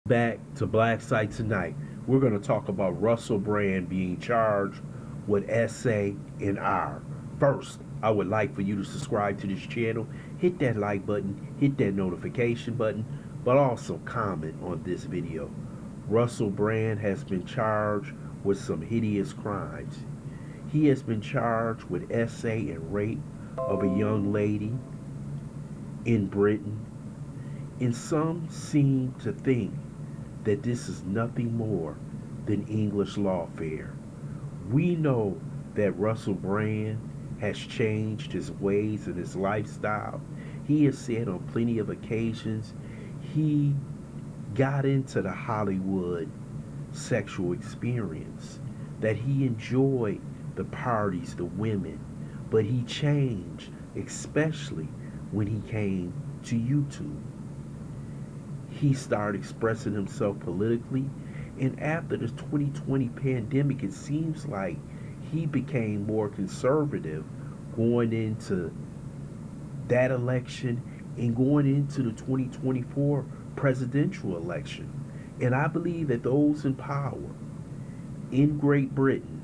Back to Black Site tonight. We're going to talk about Russell Brand being charged with SA and R. First, I would like for you to subscribe to this channel, hit that like button, hit that notification button, but also comment on this video. Russell Brand has been charged with some hideous crimes. He has been charged with SA and rape of a young lady in Britain, and some seem to think that this is nothing more than English lawfare. We know that Russell Brand has changed his ways and his lifestyle. He has said on plenty of occasions he got into the Hollywood sexual experience, that he enjoyed the parties, the women, but he changed, especially when he came to YouTube. He started expressing himself politically. And after the 2020 pandemic, it seems like he became more conservative going into that election and going into the 2024 presidential election. And I believe that those in power in Great Britain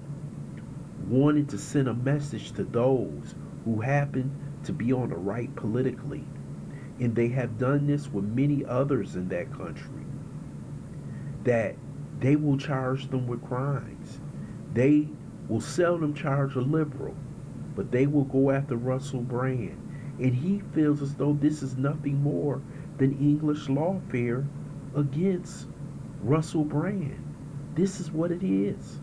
wanted to send a message to those who happen to be on the right politically. And they have done this with many others in that country, that they will charge them with crimes. They will seldom charge a liberal, but they will go after Russell Brand. And he feels as though this is nothing more than English lawfare against Russell Brand. This is what it is.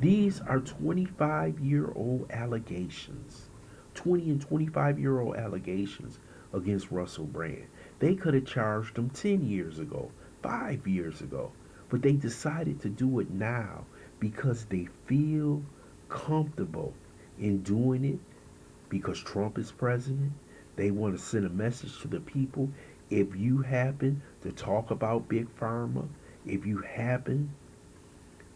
These are 25-year-old allegations. 20 and 25-year-old allegations against Russell Brand. They could have charged him 10 years ago, 5 years ago, but they decided to do it now because they feel comfortable in doing it because Trump is president. They want to send a message to the people. If you happen to talk about Big Pharma, if you happen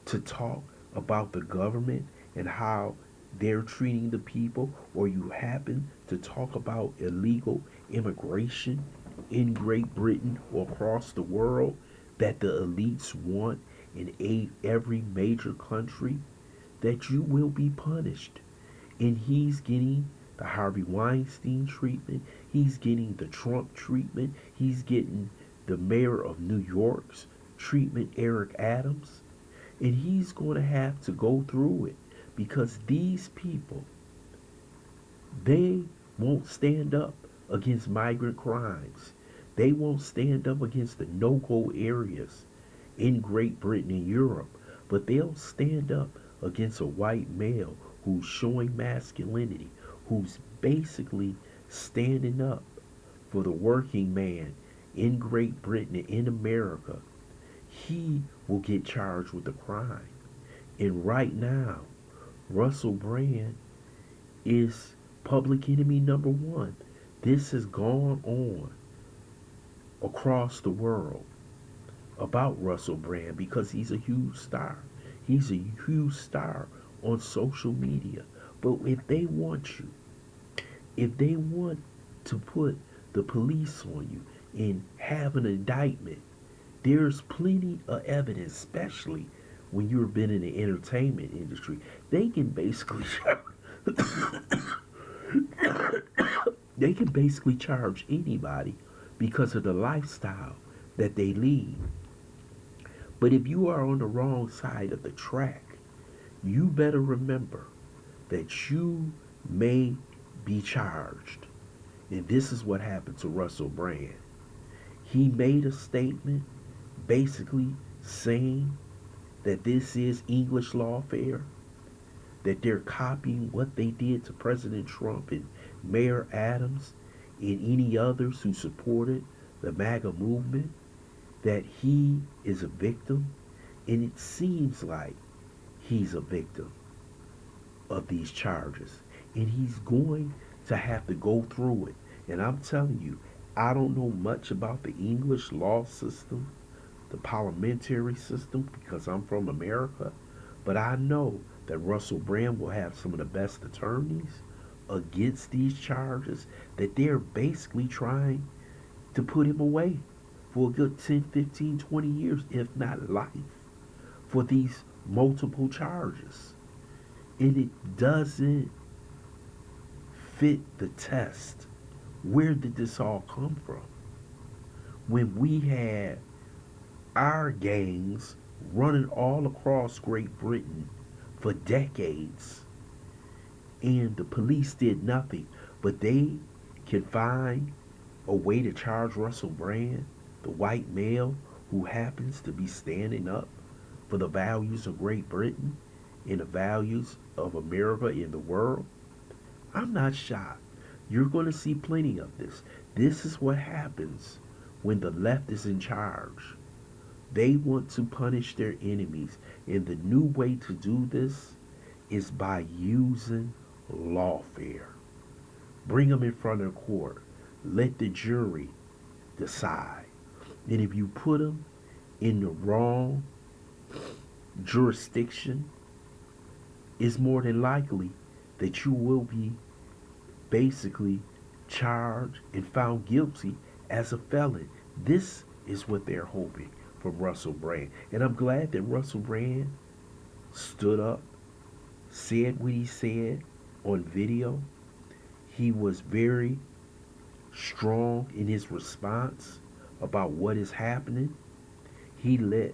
to talk about the government and how they're treating the people, or you happen to talk about illegal immigration in Great Britain or across the world that the elites want in every major country, that you will be punished. And he's getting the Harvey Weinstein treatment. He's getting the Trump treatment. He's getting the mayor of New York's treatment, Eric Adams. And he's going to have to go through it because these people, they won't stand up against migrant crimes. They won't stand up against the no-go areas in Great Britain and Europe, but they'll stand up against a white male who's showing masculinity, who's basically standing up for the working man in Great Britain and in America. He will get charged with a crime. And right now, Russell Brand is public enemy number one. This has gone on across the world about Russell Brand because he's a huge star. He's a huge star on social media. But if they want you, if they want to put the police on you and have an indictment, there's plenty of evidence, especially when you've been in the entertainment industry. They can basically they can basically charge anybody because of the lifestyle that they lead. But if you are on the wrong side of the track, you better remember that you may be charged. And this is what happened to Russell Brand. He made a statement basically saying that this is English lawfare, that they're copying what they did to President Trump and Mayor Adams and any others who supported the MAGA movement, that he is a victim. And it seems like he's a victim of these charges. And he's going to have to go through it. And I'm telling you, I don't know much about the English law system, the parliamentary system, because I'm from America. But I know that Russell Brand will have some of the best attorneys against these charges, that they're basically trying to put him away for a good 10, 15, 20 years, if not life, for these multiple charges. And it doesn't fit the test. Where did this all come from? When we had our gangs running all across Great Britain for decades, and the police did nothing, but they can find a way to charge Russell Brand, the white male who happens to be standing up for the values of Great Britain and the values of America in the world. I'm not shocked. You're going to see plenty of this. This is what happens when the left is in charge. They want to punish their enemies, and the new way to do this is by using lawfare. Bring them in front of the court. Let the jury decide. And if you put them in the wrong jurisdiction, it's more than likely that you will be basically charged and found guilty as a felon. This is what they're hoping for Russell Brand. And I'm glad that Russell Brand stood up, said what he said on video. He was very strong in his response about what is happening. He let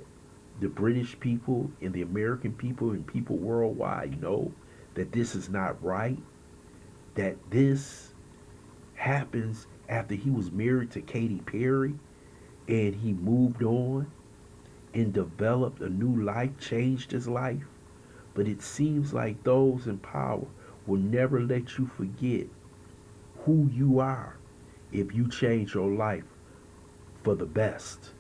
the British people and the American people and people worldwide know that this is not right, that this happens after he was married to Katy Perry and he moved on and developed a new life, changed his life. But it seems like those in power will never let you forget who you are if you change your life for the best.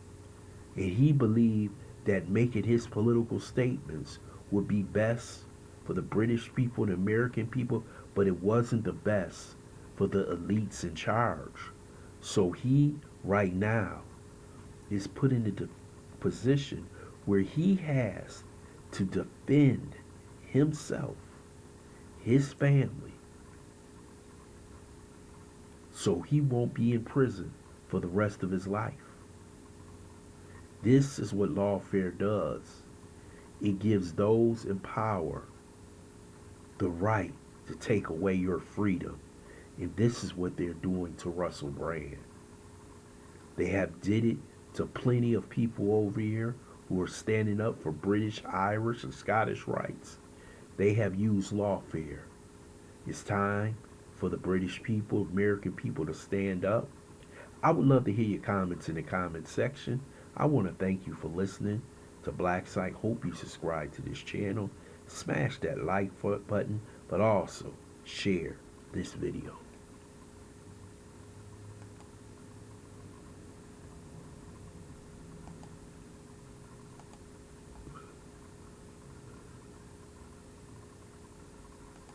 And he believed that making his political statements would be best for the British people and American people, but it wasn't the best for the elites in charge. So he, right now, is put in the position where he has to defend himself, his family, so he won't be in prison for the rest of his life. This is what lawfare does. It gives those in power the right to take away your freedom. And this is what they're doing to Russell Brand. They have did it to plenty of people over here who are standing up for British, Irish, and Scottish rights. They have used lawfare. It's time for the British people, American people to stand up. I would love to hear your comments in the comment section. I want to thank you for listening to Black Psych. Hope you subscribe to this channel. Smash that like button, but also share this video.